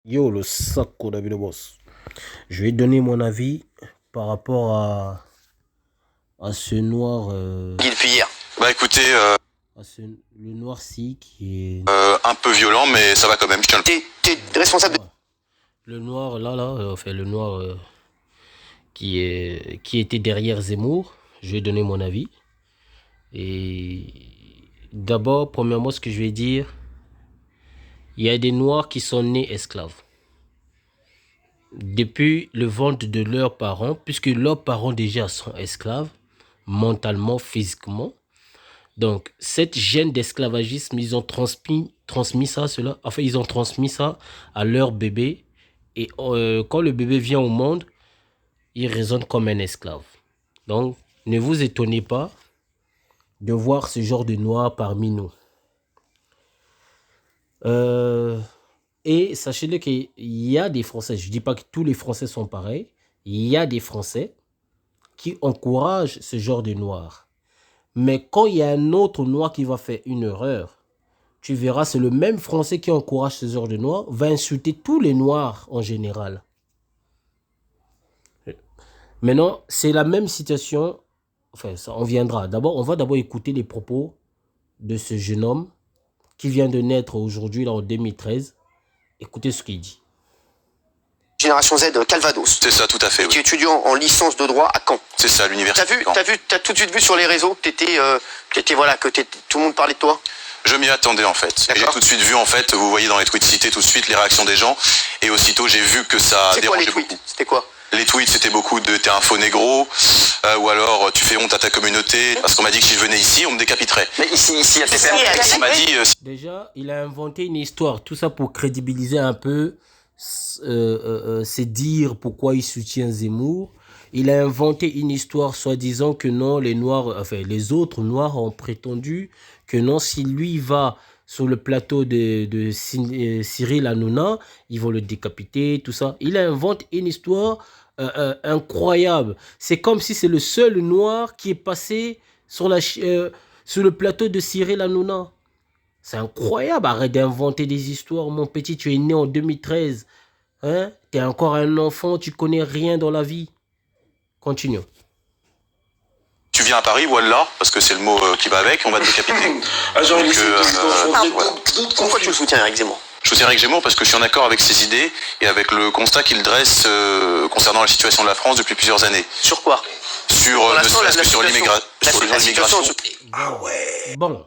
Yo, le sac qu'on a vu le boss. Je vais donner mon avis par rapport à ce noir. Depuis hier. Bah écoutez, Le noir-ci qui est. un peu violent, mais ça va quand même. T'es responsable de... Ouais. Le noir, enfin, le noir qui était derrière Zemmour. Je vais donner mon avis. Et d'abord, premièrement, ce que je vais dire, il y a des noirs qui sont nés esclaves. Depuis le ventre de leurs parents, puisque leurs parents déjà sont esclaves, mentalement, physiquement. Donc, cette gène d'esclavagisme, ils ont transmis ça, cela. Enfin, ils ont transmis ça à leur bébé. Et quand le bébé vient au monde, il raisonne comme un esclave. Donc, ne vous étonnez pas de voir ce genre de noir parmi nous. Et sachez-le qu'il y a des Français, je ne dis pas que tous les Français sont pareils, il y a des Français qui encouragent ce genre de noir. Mais quand il y a un autre noir qui va faire une erreur, tu verras, c'est le même Français qui encourage ce genre de noir, va insulter tous les noirs en général. Maintenant, c'est la même situation, enfin, ça en viendra. D'abord, on va d'abord écouter les propos de ce jeune homme qui vient de naître aujourd'hui, là, en 2013. Écoutez ce qu'il dit. Génération Z, Calvados. C'est ça, tout à fait. Tu es étudiant en licence de droit à Caen. C'est ça, l'université. T'as tout de suite vu sur les réseaux que tout le monde parlait de toi. Je m'y attendais en fait. J'ai tout de suite vu en fait, vous voyez dans les tweets cités tout de suite les réactions des gens. Et aussitôt j'ai vu que ça dérangeait beaucoup. C'était quoi? Les tweets c'était beaucoup de t'es un faux négro, ou alors tu fais honte à ta communauté. Parce qu'on m'a dit que si je venais ici, on me décapiterait. Mais ici à TPR, on m'a dit... Déjà, il a inventé une histoire, tout ça pour crédibiliser un peu, c'est dire pourquoi il soutient Zemmour. Il a inventé une histoire soi-disant que non, les Noirs, enfin les autres Noirs ont prétendu que non, si lui va sur le plateau de Cyril Hanouna, ils vont le décapiter, tout ça. Il invente une histoire incroyable. C'est comme si c'est le seul Noir qui est passé sur le plateau de Cyril Hanouna. C'est incroyable, arrête d'inventer des histoires. Mon petit, tu es né en 2013. Hein? Tu es encore un enfant, tu connais rien dans la vie. Continuons. Tu viens à Paris, voilà, parce que c'est le mot qui va avec, on va te décapiter. Pourquoi tu le soutiens, Eric Zemmour? Je soutiens Eric Zemmour parce que je suis en accord avec ses idées et avec le constat qu'il dresse concernant la situation de la France depuis plusieurs années. Sur quoi? Ne serait-ce que sur l'immigration. Ah ouais. Bon.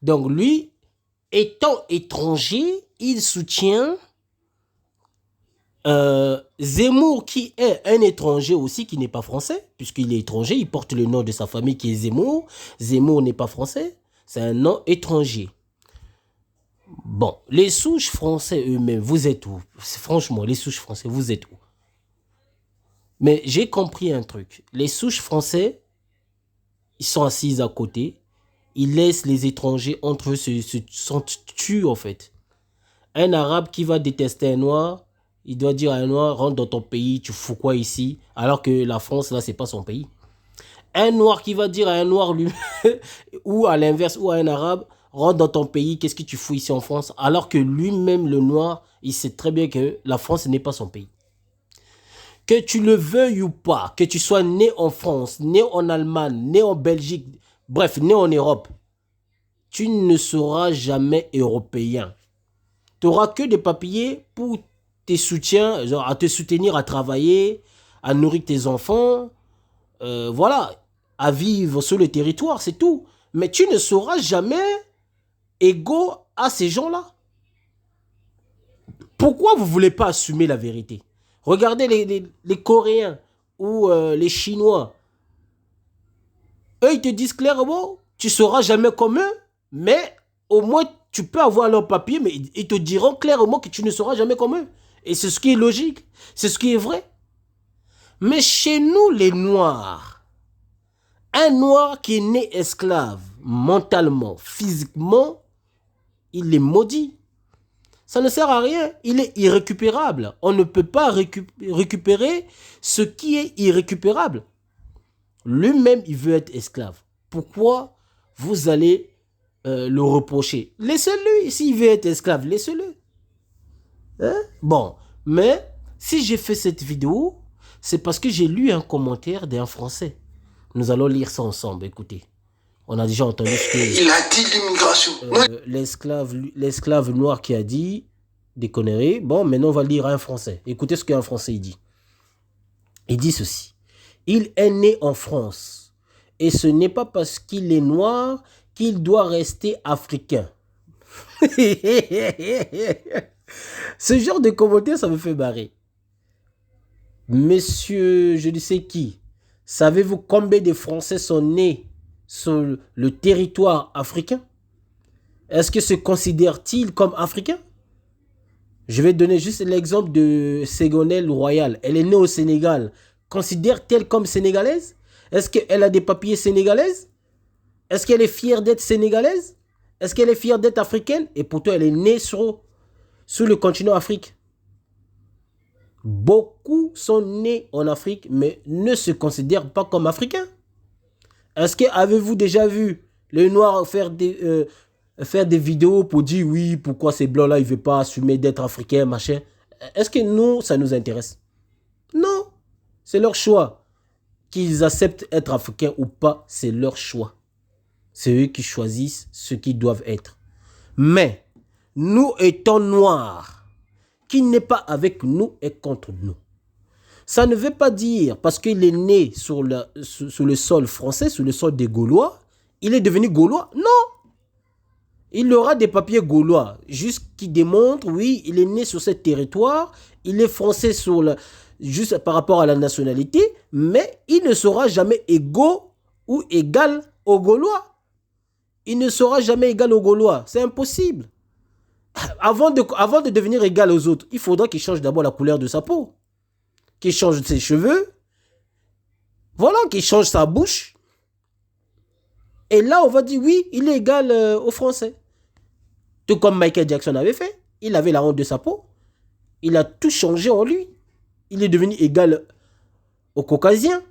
Donc lui, étant étranger, il soutient Zemmour qui est un étranger aussi, qui n'est pas français, puisqu'il est étranger, il porte le nom de sa famille qui est Zemmour. Zemmour n'est pas français, c'est un nom étranger. Bon, les souches français eux-mêmes, vous êtes où? Franchement, les souches français, vous êtes où? Mais j'ai compris un truc. Les souches français, ils sont assis à côté, ils laissent les étrangers entre eux s'entretuent en fait. Un arabe qui va détester un noir, il doit dire à un noir, rentre dans ton pays, tu fous quoi ici? Alors que la France, là, c'est pas son pays. Un noir qui va dire à un noir, lui, ou à l'inverse, ou à un arabe, rentre dans ton pays, qu'est-ce que tu fous ici en France? Alors que lui-même, le noir, il sait très bien que la France n'est pas son pays. Que tu le veuilles ou pas, que tu sois né en France, né en Allemagne, né en Belgique, bref, né en Europe, tu ne seras jamais européen. Tu n'auras que des papiers pour tes soutiens, genre à te soutenir, à travailler, à nourrir tes enfants, voilà, à vivre sur le territoire, c'est tout. Mais tu ne seras jamais égaux à ces gens-là. Pourquoi vous ne voulez pas assumer la vérité? Regardez les Coréens ou les Chinois. Eux, ils te disent clairement, tu ne seras jamais comme eux, mais au moins, tu peux avoir leur papier, mais ils te diront clairement que tu ne seras jamais comme eux. Et c'est ce qui est logique, c'est ce qui est vrai. Mais chez nous, les Noirs, un Noir qui est né esclave, mentalement, physiquement, il est maudit. Ça ne sert à rien, il est irrécupérable. On ne peut pas récupérer ce qui est irrécupérable. Lui-même, il veut être esclave. Pourquoi vous allez le reprocher? Laissez-le, s'il veut être esclave, laissez-le. Hein? Bon, mais si j'ai fait cette vidéo, c'est parce que j'ai lu un commentaire d'un Français. Nous allons lire ça ensemble, écoutez. On a déjà entendu ce que... Il a dit l'immigration. L'esclave noir qui a dit des conneries. Bon, maintenant on va lire un Français. Écoutez ce qu'un Français dit. Il dit ceci. Il est né en France. Et ce n'est pas parce qu'il est noir qu'il doit rester africain. Ce genre de commentaire, ça me fait marrer. Monsieur, je ne sais qui, savez-vous combien de Français sont nés sur le territoire africain? Est-ce que se considèrent-ils comme africains? Je vais donner juste l'exemple de Ségolène Royal. Elle est née au Sénégal. Considère-t-elle comme sénégalaise? Est-ce qu'elle a des papiers sénégalaises? Est-ce qu'elle est fière d'être sénégalaise? Est-ce qu'elle est fière d'être africaine? Et pourtant, elle est née sur le continent Afrique. Beaucoup sont nés en Afrique, mais ne se considèrent pas comme africains. Est-ce que avez-vous déjà vu les Noirs faire des vidéos pour dire oui, pourquoi ces blancs-là, ils ne veulent pas assumer d'être africains, machin? Est-ce que nous, ça nous intéresse? Non. C'est leur choix. Qu'ils acceptent être africains ou pas, c'est leur choix. C'est eux qui choisissent ce qu'ils doivent être. Mais, nous étant noirs, qui n'est pas avec nous est contre nous. Ça ne veut pas dire, parce qu'il est né sur le sol français, sur le sol des Gaulois, il est devenu Gaulois. Non. Il aura des papiers gaulois, juste qui démontrent, oui, il est né sur ce territoire, il est français juste par rapport à la nationalité, mais il ne sera jamais égaux ou égal aux Gaulois. Il ne sera jamais égal aux Gaulois. C'est impossible. Avant de devenir égal aux autres, il faudra qu'il change d'abord la couleur de sa peau, qu'il change ses cheveux, voilà, qu'il change sa bouche. Et là, on va dire, oui, il est égal aux Français. Tout comme Michael Jackson avait fait. Il avait la honte de sa peau. Il a tout changé en lui. Il est devenu égal aux Caucasiens.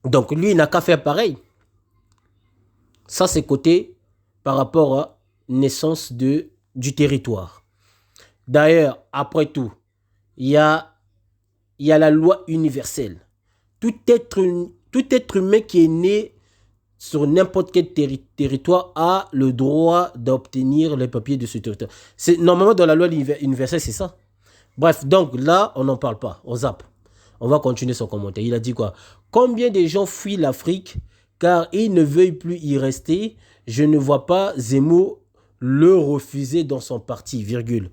Donc, lui, il n'a qu'à faire pareil. Ça, c'est côté par rapport à naissance du territoire. D'ailleurs, après tout, il y a la loi universelle. Tout être humain qui est né sur n'importe quel territoire a le droit d'obtenir les papiers de ce territoire. Normalement, dans la loi universelle, c'est ça. Bref, donc là, on n'en parle pas. On zappe. On va continuer son commentaire. Il a dit quoi? Combien de gens fuient l'Afrique car ils ne veulent plus y rester? Je ne vois pas Zemmour le refuser dans son parti, virgule.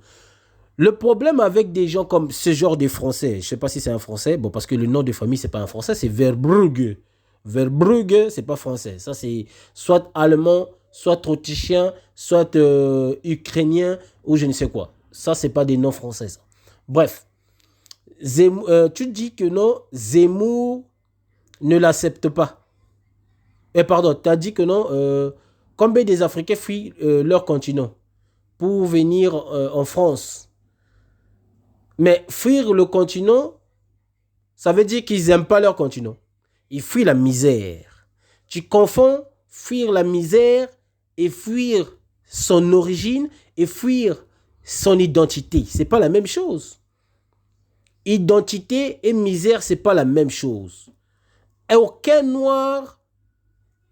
Le problème avec des gens comme ce genre de Français, je ne sais pas si c'est un Français, bon, parce que le nom de famille, ce n'est pas un Français, c'est Verbrugge. Verbrugge, c'est pas français. Ça, c'est soit allemand, soit autrichien, soit ukrainien, ou je ne sais quoi. Ça, c'est pas des noms français, ça. Bref. Tu dis que non, Zemmour ne l'accepte pas. Pardon, tu as dit que non, combien des Africains fuient leur continent pour venir en France? Mais fuir le continent, ça veut dire qu'ils n'aiment pas leur continent. Ils fuient la misère. Tu confonds fuir la misère et fuir son origine et fuir son identité. Ce n'est pas la même chose. Identité et misère, ce n'est pas la même chose. Et aucun noir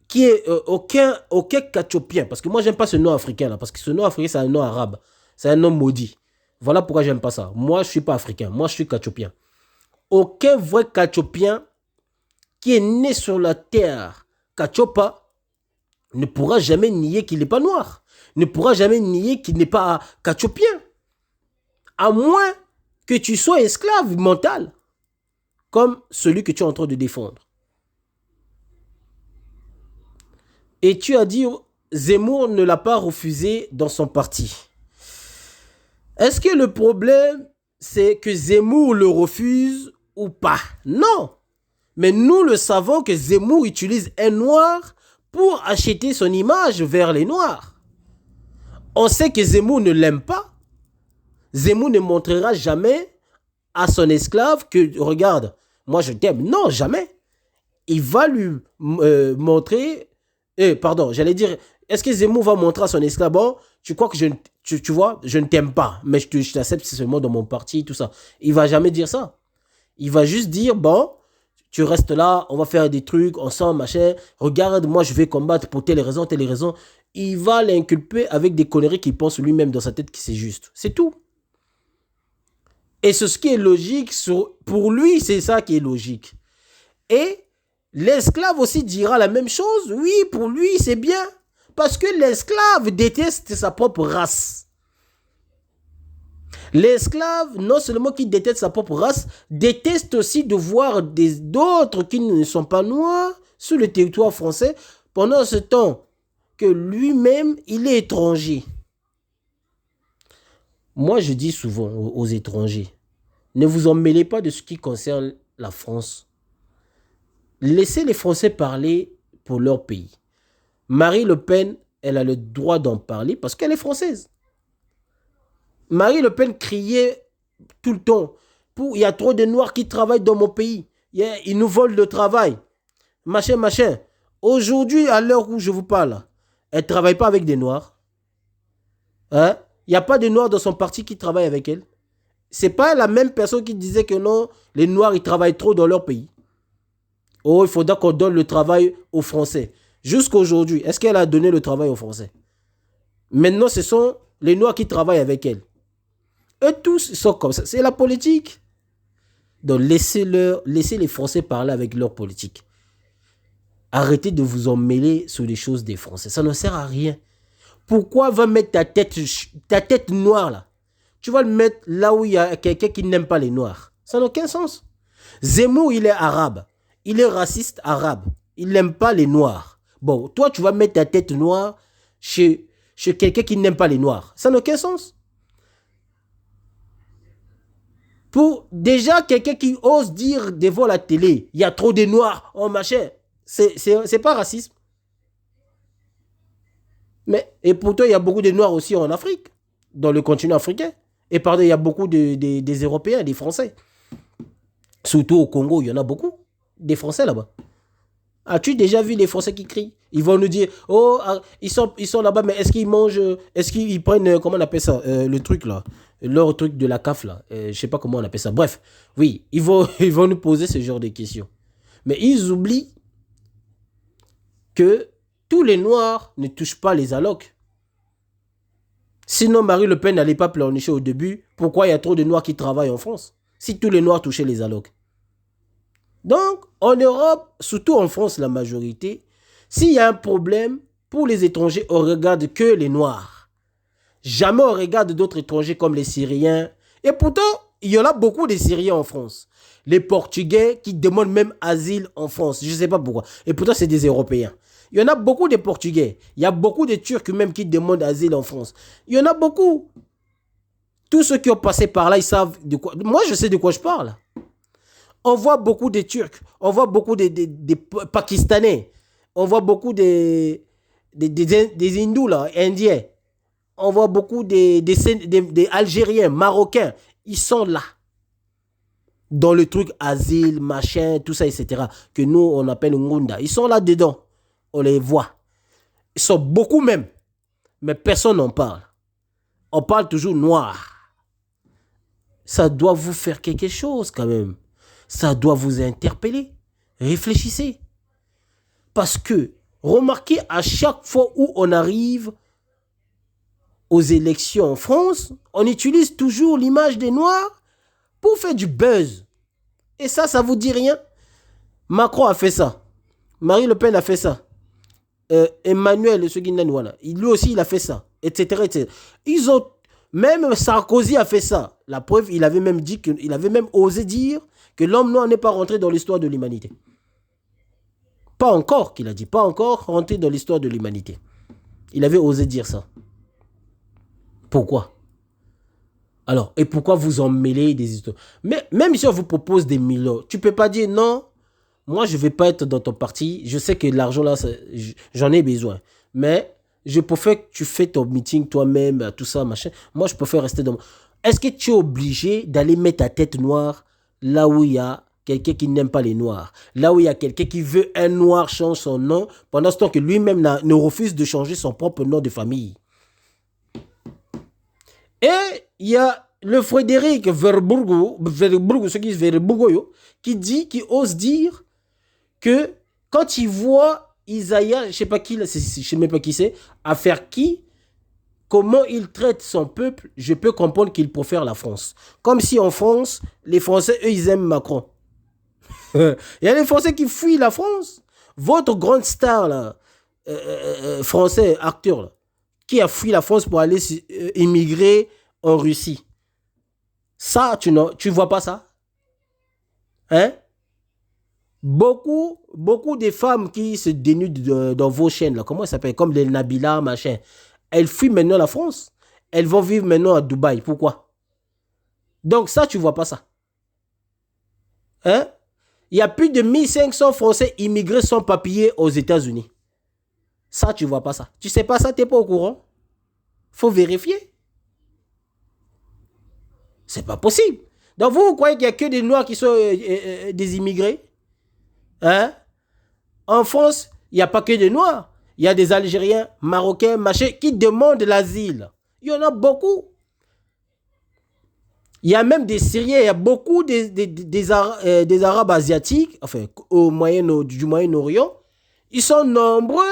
qui est... aucun Katchopien, parce que moi, j'aime pas ce nom africain là, parce que ce nom africain, c'est un nom arabe. C'est un nom maudit. Voilà pourquoi j'aime pas ça. Moi, je suis pas africain. Moi, je suis Katchopien. Aucun vrai Katchopien qui est né sur la terre Kachopa ne pourra jamais nier qu'il n'est pas noir. Ne pourra jamais nier qu'il n'est pas Katchopien. À moins que tu sois esclave mental, comme celui que tu es en train de défendre. Et tu as dit, Zemmour ne l'a pas refusé dans son parti. Est-ce que le problème, c'est que Zemmour le refuse ou pas? Non. Mais nous le savons que Zemmour utilise un noir pour acheter son image vers les noirs. On sait que Zemmour ne l'aime pas. Zemmour ne montrera jamais à son esclave que, regarde, moi je t'aime. Non, jamais. Il va lui montrer... pardon, j'allais dire, est-ce que Zemmour va montrer à son esclave, bon, tu crois Tu vois, je ne t'aime pas, mais je t'accepte seulement dans mon parti, tout ça. Il va jamais dire ça. Il va juste dire, bon, tu restes là, on va faire des trucs ensemble, machin. Regarde, moi, je vais combattre pour telle raison, telle raison. Il va l'inculper avec des conneries qu'il pense lui-même dans sa tête que c'est juste. C'est tout. Et c'est ce qui est logique, pour lui, c'est ça qui est logique. Et l'esclave aussi dira la même chose. Oui, pour lui, c'est bien. Parce que l'esclave déteste sa propre race. L'esclave, non seulement qui déteste sa propre race, déteste aussi de voir d'autres qui ne sont pas noirs sur le territoire français pendant ce temps que lui-même, il est étranger. Moi, je dis souvent aux étrangers, ne vous en mêlez pas de ce qui concerne la France. Laissez les Français parler pour leur pays. Marie Le Pen, elle a le droit d'en parler parce qu'elle est française. Marie Le Pen criait tout le temps, il y a trop de Noirs qui travaillent dans mon pays. Ils nous volent le travail. Machin, machin. Aujourd'hui, à l'heure où je vous parle, elle ne travaille pas avec des Noirs. Hein? Il n'y a pas de Noirs dans son parti qui travaillent avec elle. C'est pas la même personne qui disait que non, les Noirs, ils travaillent trop dans leur pays. Oh, il faudra qu'on donne le travail aux Français. Jusqu'aujourd'hui, est-ce qu'elle a donné le travail aux Français? Maintenant, ce sont les Noirs qui travaillent avec elle. Eux tous sont comme ça. C'est la politique. Donc, laissez les Français parler avec leur politique. Arrêtez de vous en mêler sur les choses des Français. Ça ne sert à rien. Pourquoi va mettre ta tête noire là? Tu vas le mettre là où il y a quelqu'un qui n'aime pas les Noirs. Ça n'a aucun sens. Zemmour, il est arabe. Il est raciste arabe. Il n'aime pas les Noirs. Bon, toi, tu vas mettre ta tête noire chez quelqu'un qui n'aime pas les Noirs. Ça n'a aucun sens. Pour déjà quelqu'un qui ose dire devant la télé, il y a trop de Noirs, oh machin, c'est pas racisme. Et pourtant, il y a beaucoup de Noirs aussi en Afrique, dans le continent africain. Et pardon, il y a beaucoup des Européens, des Français. Surtout au Congo, il y en a beaucoup. Des Français là-bas. As-tu déjà vu les Français qui crient? Ils vont nous dire, oh, ils sont là-bas, mais est-ce qu'ils mangent, est-ce qu'ils prennent, comment on appelle ça, le truc là, leur truc de la CAF là, je sais pas comment on appelle ça. Bref, oui, ils vont nous poser ce genre de questions. Mais ils oublient que tous les Noirs ne touchent pas les allocs. Sinon, Marie Le Pen n'allait pas pleurnicher au début. Pourquoi il y a trop de Noirs qui travaillent en France? Si tous les Noirs touchaient les allocs. Donc, en Europe, surtout en France, la majorité, s'il y a un problème, pour les étrangers, on regarde que les Noirs. Jamais on regarde d'autres étrangers comme les Syriens. Et pourtant, il y en a beaucoup de Syriens en France. Les Portugais qui demandent même asile en France. Je ne sais pas pourquoi. Et pourtant, c'est des Européens. Il y en a beaucoup de Portugais. Il y a beaucoup de Turcs même qui demandent asile en France. Il y en a beaucoup. Tous ceux qui ont passé par là, ils savent de quoi. Moi, je sais de quoi je parle. On voit beaucoup de Turcs. On voit beaucoup de Pakistanais. On voit beaucoup des hindous, là, indiens. On voit beaucoup des Algériens, Marocains. Ils sont là. Dans le truc asile, machin, tout ça, etc. Que nous, on appelle Ngunda. Ils sont là dedans. On les voit. Ils sont beaucoup même. Mais personne n'en parle. On parle toujours noir. Ça doit vous faire quelque chose quand même. Ça doit vous interpeller. Réfléchissez. Parce que, remarquez, à chaque fois où on arrive aux élections en France, on utilise toujours l'image des Noirs pour faire du buzz. Et ça vous dit rien? Macron a fait ça. Marie Le Pen a fait ça. Emmanuel, lui aussi, il a fait ça. Etc., etc. Même Sarkozy a fait ça. La preuve, il avait même osé dire que l'homme noir n'est pas rentré dans l'histoire de l'humanité. Pas encore, qu'il a dit. Pas encore rentré dans l'histoire de l'humanité. Il avait osé dire ça. Pourquoi? Alors, et pourquoi vous en mêlez des histoires? Mais même si on vous propose des millions, tu ne peux pas dire non, moi je ne vais pas être dans ton parti, je sais que l'argent là, j'en ai besoin. Mais je préfère que tu fais ton meeting toi-même, tout ça, machin. Moi, je préfère rester dans... Est-ce que tu es obligé d'aller mettre ta tête noire là où il y a quelqu'un qui n'aime pas les noirs? Là où il y a quelqu'un qui veut un noir change son nom, pendant ce temps que lui-même ne refuse de changer son propre nom de famille. Et il y a le Frédéric Verburgo, qui ose dire que quand il voit Isaiah, je ne sais pas qui, je sais même pas qui c'est, à faire qui, comment il traite son peuple, je peux comprendre qu'il préfère la France. Comme si en France, les Français, eux, ils aiment Macron. Il y a les Français qui fuient la France. Votre grande star, là, français, acteur, là, qui a fui la France pour aller immigrer en Russie. Ça, tu vois pas ça? Hein? Beaucoup de femmes qui se dénudent dans vos chaînes, là, comment elles s'appellent? Comme les Nabila, machin. Elles fuient maintenant la France. Elles vont vivre maintenant à Dubaï. Pourquoi? Donc ça, tu vois pas ça. Hein? Il y a plus de 1500 Français immigrés sans papier aux États-Unis. Ça, tu vois pas ça. Tu sais pas ça, tu n'es pas au courant. Faut vérifier. C'est pas possible. Donc vous croyez qu'il n'y a que des Noirs qui sont des immigrés? Hein? En France, il n'y a pas que des Noirs. Il y a des Algériens, Marocains, machin, qui demandent l'asile. Il y en a beaucoup. Il y a même des Syriens, il y a beaucoup des Arabes asiatiques, enfin, du Moyen-Orient. Ils sont nombreux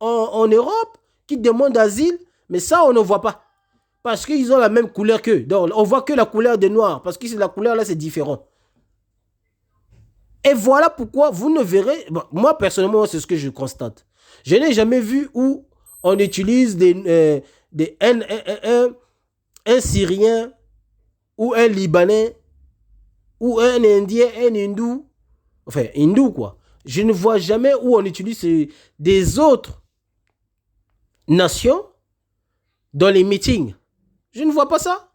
en Europe qui demandent asile, mais ça, on ne voit pas. Parce qu'ils ont la même couleur qu'eux. Donc, on voit que la couleur des Noirs, parce que la couleur là, c'est différent. Et voilà pourquoi vous ne verrez... Bon, moi, personnellement, c'est ce que je constate. Je n'ai jamais vu où on utilise un Syrien ou un Libanais ou un Indien, un Hindou. Enfin, hindou, quoi. Je ne vois jamais où on utilise des autres nations dans les meetings. Je ne vois pas ça.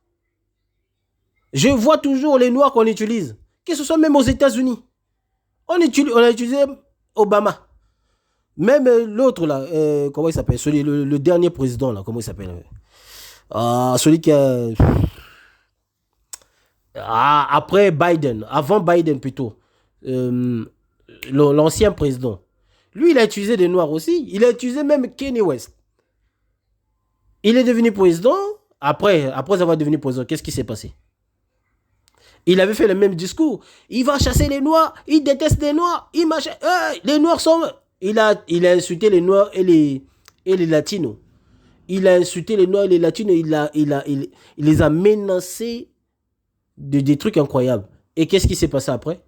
Je vois toujours les Noirs qu'on utilise. Que ce soit même aux États-Unis. On a utilisé Obama. Même l'autre là, comment il s'appelle? Le dernier président là, comment il s'appelle? Celui qui a... après Biden, avant Biden plutôt. L'ancien président. Lui, il a utilisé des Noirs aussi. Il a utilisé même Kanye West. Il est devenu président. Après avoir devenu président, qu'est-ce qui s'est passé? Il avait fait le même discours. Il va chasser les Noirs. Il déteste les Noirs. Les Noirs sont... Il a insulté les Noirs et les Latinos. Il a insulté les Noirs et les Latinos. Il les a menacés de des trucs incroyables. Et qu'est-ce qui s'est passé après?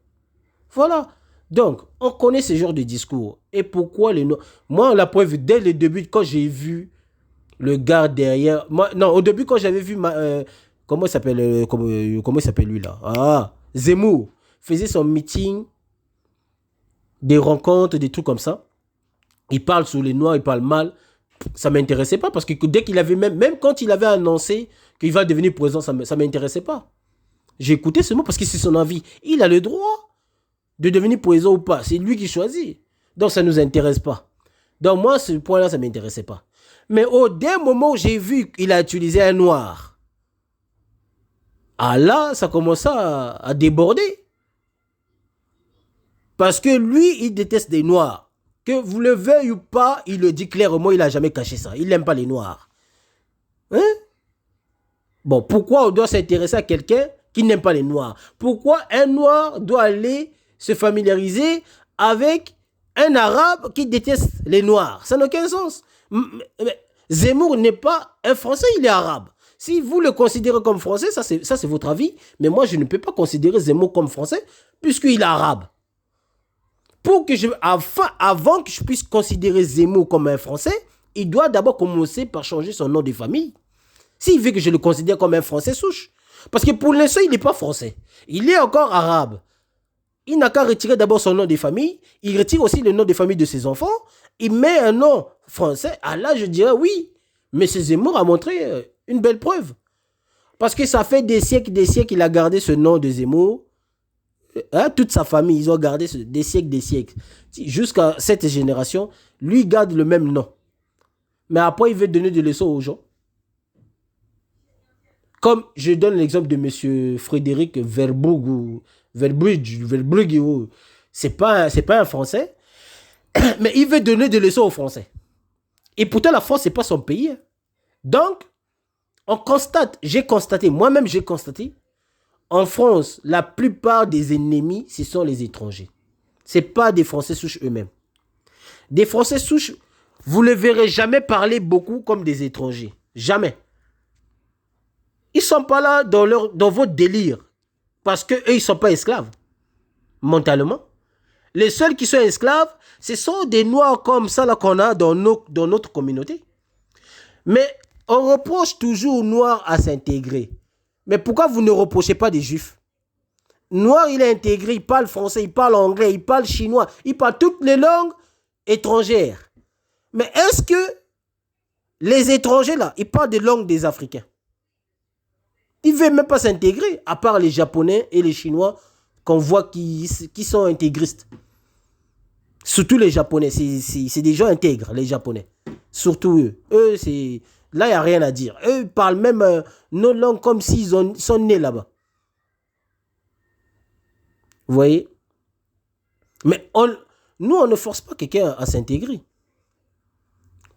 Voilà. Donc, on connaît ce genre de discours. Et pourquoi les Noirs... Moi, la preuve, dès le début, quand j'ai vu le gars derrière... au début, quand j'avais vu... comment il s'appelle comment il s'appelle lui là? Zemmour faisait son meeting, des rencontres, des trucs comme ça. Il parle sur les Noirs, il parle mal. Ça ne m'intéressait pas parce que dès qu'il avait même quand il avait annoncé qu'il va devenir président, ça ne m'intéressait pas. J'ai écouté ce mot parce que c'est son avis. Il a le droit de devenir président ou pas. C'est lui qui choisit. Donc ça ne nous intéresse pas. Donc moi, ce point-là, ça ne m'intéressait pas. Mais au dernier moment où j'ai vu qu'il a utilisé un Noir, là, ça commence à déborder. Parce que lui, il déteste les Noirs. Que vous le veuillez ou pas, il le dit clairement, il n'a jamais caché ça. Il n'aime pas les Noirs. Hein? Bon, pourquoi on doit s'intéresser à quelqu'un qui n'aime pas les Noirs? Pourquoi un Noir doit aller se familiariser avec un Arabe qui déteste les Noirs? Ça n'a aucun sens. Zemmour n'est pas un Français, il est arabe. Si vous le considérez comme français, ça c'est votre avis. Mais moi, je ne peux pas considérer Zemmour comme français puisqu'il est arabe. Avant que je puisse considérer Zemmour comme un français, il doit d'abord commencer par changer son nom de famille. S'il veut que je le considère comme un français souche. Parce que pour l'instant, il n'est pas français. Il est encore arabe. Il n'a qu'à retirer d'abord son nom de famille. Il retire aussi le nom de famille de ses enfants. Il met un nom français. Là, je dirais oui. Mais ce Zemmour a montré une belle preuve. Parce que ça fait des siècles, il a gardé ce nom de Zemmour. Toute sa famille, ils ont gardé des siècles. Jusqu'à cette génération, lui garde le même nom. Mais après, il veut donner des leçons aux gens. Comme je donne l'exemple de M. Frédéric Verbrugge. C'est pas un Français. Mais il veut donner des leçons aux Français. Et pourtant, la France, c'est pas son pays. Donc, On constate, j'ai constaté, moi-même j'ai constaté, en France, la plupart des ennemis, ce sont les étrangers. Ce n'est pas des Français souches eux-mêmes. Des Français souches, vous ne les verrez jamais parler beaucoup comme des étrangers. Jamais. Ils ne sont pas là dans votre délire. Parce qu'eux, ils ne sont pas esclaves. Mentalement. Les seuls qui sont esclaves, ce sont des noirs comme ça là qu'on a dans notre communauté. Mais on reproche toujours aux noirs à s'intégrer. Mais pourquoi vous ne reprochez pas des juifs? Noir, il est intégré, il parle français, il parle anglais, il parle chinois, il parle toutes les langues étrangères. Mais est-ce que les étrangers là, ils parlent des langues des Africains? Ils ne veulent même pas s'intégrer, à part les Japonais et les Chinois qu'on voit qui sont intégristes. Surtout les Japonais, c'est des gens intègres, les Japonais. Surtout eux. Eux, c'est... Là, il n'y a rien à dire. Eux, ils parlent même nos langues comme s'ils sont nés là-bas. Vous voyez? Mais nous, on ne force pas quelqu'un à s'intégrer.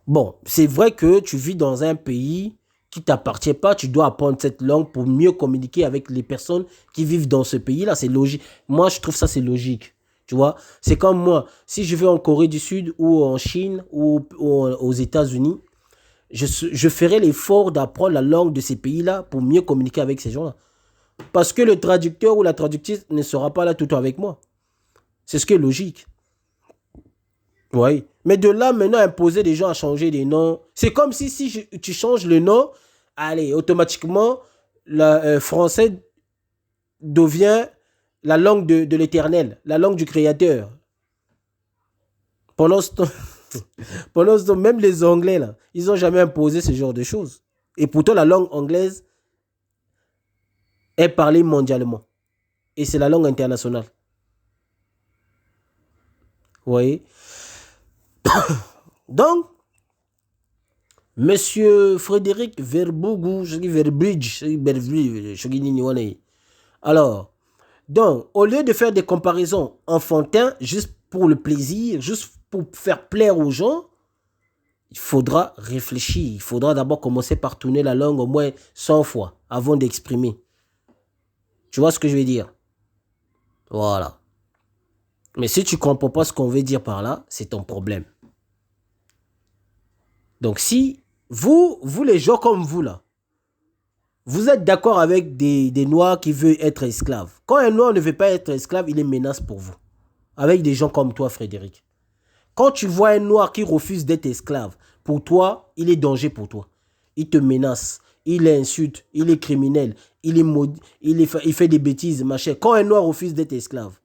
Bon, c'est vrai que tu vis dans un pays qui ne t'appartient pas, tu dois apprendre cette langue pour mieux communiquer avec les personnes qui vivent dans ce pays-là. C'est logique. Moi, je trouve ça, c'est logique. Tu vois, c'est comme moi, si je vais en Corée du Sud ou en Chine ou aux États-Unis, je ferai l'effort d'apprendre la langue de ces pays-là pour mieux communiquer avec ces gens-là. Parce que le traducteur ou la traductrice ne sera pas là tout le temps avec moi. C'est ce qui est logique. Oui. Mais de là, maintenant, imposer des gens à changer des noms, c'est comme si tu changes le nom, allez, automatiquement, le français devient la langue de l'Éternel, la langue du Créateur. Pendant ce temps, même les Anglais, là, ils n'ont jamais imposé ce genre de choses. Et pourtant, la langue anglaise est parlée mondialement. Et c'est la langue internationale. Vous voyez? Donc, Monsieur Frédéric Verbougou, alors, donc, au lieu de faire des comparaisons enfantins, juste pour le plaisir, juste pour faire plaire aux gens, il faudra réfléchir. Il faudra d'abord commencer par tourner la langue au moins 100 fois avant d'exprimer. Tu vois ce que je veux dire? Voilà. Mais si tu ne comprends pas ce qu'on veut dire par là, c'est ton problème. Donc si vous les gens comme vous là, vous êtes d'accord avec des noirs qui veulent être esclaves. Quand un noir ne veut pas être esclave, il est menace pour vous. Avec des gens comme toi, Frédéric. Quand tu vois un noir qui refuse d'être esclave, pour toi, il est danger pour toi. Il te menace, il insulte, il est criminel, il fait des bêtises, machin. Quand un noir refuse d'être esclave.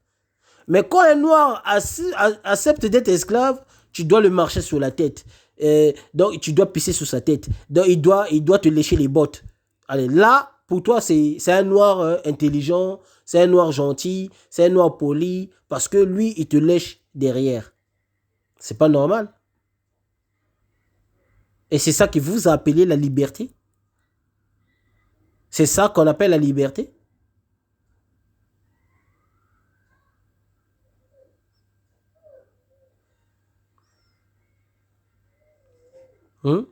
Mais quand un noir accepte d'être esclave, tu dois le marcher sur la tête. Donc, tu dois pisser sur sa tête. Donc, il doit te lécher les bottes. Allez, là, pour toi, c'est un noir intelligent, c'est un noir gentil, c'est un noir poli, parce que lui, il te lèche derrière. C'est pas normal. Et c'est ça que vous appelez la liberté. C'est ça qu'on appelle la liberté. Hein?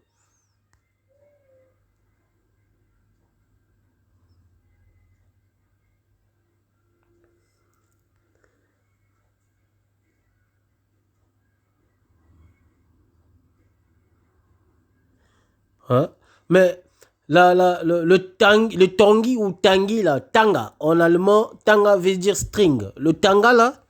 Hein? Mais le tangi ou tangi, là, tanga, en allemand, tanga veut dire string. Le tanga, là,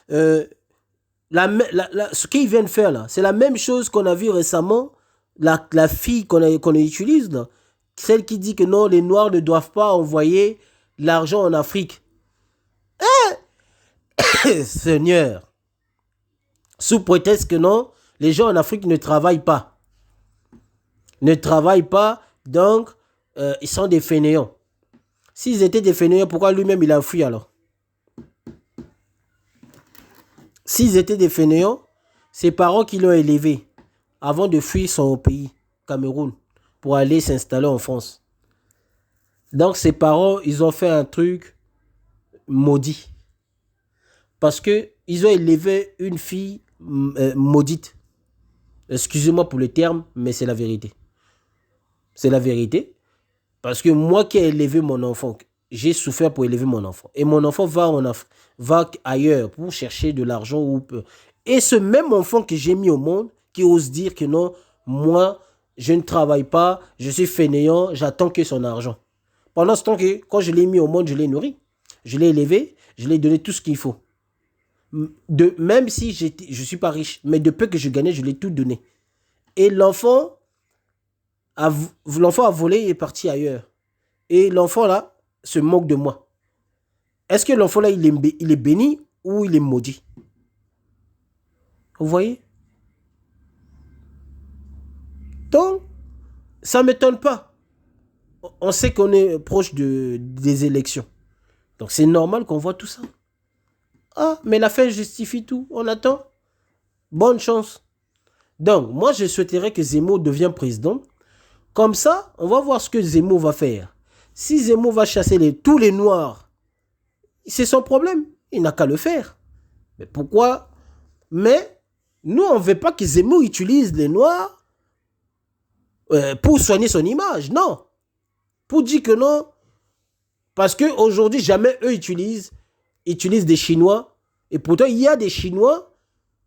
ce qu'ils viennent faire, là, c'est la même chose qu'on a vu récemment, la fille qu'on utilise, là, celle qui dit que non, les Noirs ne doivent pas envoyer l'argent en Afrique. Seigneur, sous prétexte que non, les gens en Afrique ne travaillent pas. Ne travaillent pas, donc ils sont des fainéants. S'ils étaient des fainéants, pourquoi lui-même il a fui alors? S'ils étaient des fainéants, ses parents qui l'ont élevé avant de fuir son pays, Cameroun, pour aller s'installer en France. Donc ses parents, ils ont fait un truc maudit. Parce qu'ils ont élevé une fille maudite. Excusez-moi pour le terme, mais c'est la vérité. C'est la vérité. Parce que moi qui ai élevé mon enfant, j'ai souffert pour élever mon enfant. Et mon enfant va ailleurs pour chercher de l'argent. Et ce même enfant que j'ai mis au monde, qui ose dire que non, moi, je ne travaille pas, je suis fainéant, j'attends que son argent. Pendant ce temps que, quand je l'ai mis au monde, je l'ai nourri. Je l'ai élevé, je l'ai donné tout ce qu'il faut. Même si je ne suis pas riche, mais de peu que je gagnais, je l'ai tout donné. Et l'enfant a volé et est parti ailleurs. Et l'enfant là se moque de moi. Est-ce que l'enfant là, il est béni ou il est maudit? Vous voyez? Donc, ça ne m'étonne pas. On sait qu'on est proche des élections. Donc, c'est normal qu'on voit tout ça. Ah, mais la fin justifie tout. On attend. Bonne chance. Donc, moi, je souhaiterais que Zemmour devienne président. Comme ça, on va voir ce que Zemmour va faire. Si Zemmour va chasser tous les Noirs, c'est son problème. Il n'a qu'à le faire. Mais pourquoi? Mais nous, on ne veut pas que Zemmour utilise les Noirs pour soigner son image. Non. Pour dire que non. Parce qu'aujourd'hui, jamais eux utilisent des Chinois. Et pourtant, il y a des Chinois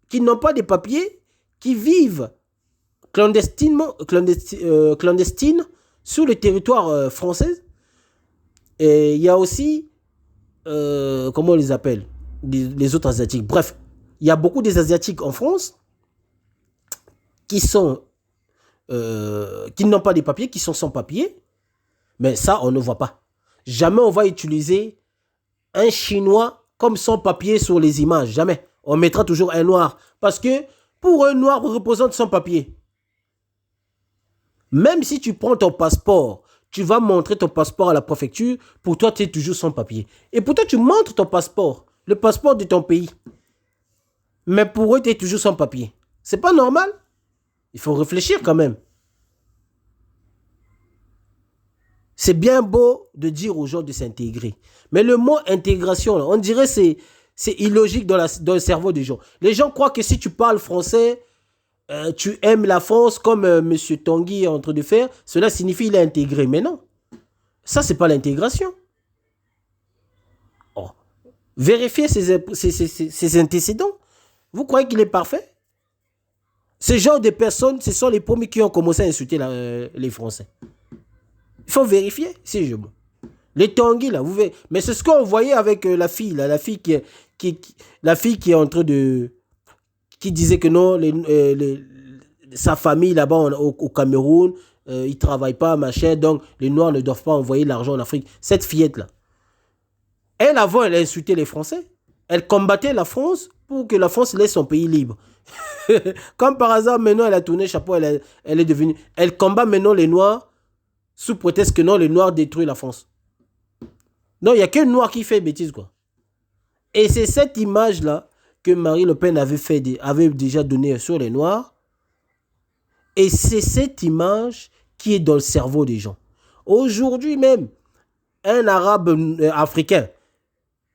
qui n'ont pas de papiers, qui vivent clandestine sur le territoire français. Et il y a aussi, comment on les appelle, les autres Asiatiques. Bref, il y a beaucoup des Asiatiques en France qui n'ont pas de papiers, qui sont sans papiers. Mais ça, on ne voit pas. Jamais on va utiliser un Chinois comme sans papier sur les images. Jamais. On mettra toujours un Noir. Parce que pour un Noir, représente sans papier. Même si tu prends ton passeport, tu vas montrer ton passeport à la préfecture, pour toi, tu es toujours sans papier. Et pourtant, tu montres ton passeport, le passeport de ton pays. Mais pour eux, tu es toujours sans papier. C'est pas normal. Il faut réfléchir quand même. C'est bien beau de dire aux gens de s'intégrer. Mais le mot intégration, là, on dirait que c'est illogique dans le cerveau des gens. Les gens croient que si tu parles français, tu aimes la France comme M. Tanguy est en train de faire, cela signifie qu'il est intégré. Mais non, ça, c'est pas l'intégration. Oh. Vérifiez ses antécédents. Vous croyez qu'il est parfait? Ce genre de personnes, ce sont les premiers qui ont commencé à insulter les Français. Il faut vérifier. Si je... Les Tanguy, là, vous verrez. Mais c'est ce qu'on voyait avec la fille, là, la fille qui est en train de... Qui disait que non, sa famille là-bas au Cameroun, ils ne travaillent pas, machin, donc les Noirs ne doivent pas envoyer l'argent en Afrique. Cette fillette-là, elle, avant, elle a insulté les Français. Elle combattait la France pour que la France laisse son pays libre. Comme par hasard, maintenant, elle a tourné chapeau, elle est devenue... Elle combat maintenant les Noirs sous prétexte que non, les Noirs détruisent la France. Non, il n'y a qu'un Noir qui fait bêtise, quoi. Et c'est cette image-là que Marine Le Pen avait déjà donnée sur les Noirs. Et c'est cette image qui est dans le cerveau des gens. Aujourd'hui même, un Arabe africain,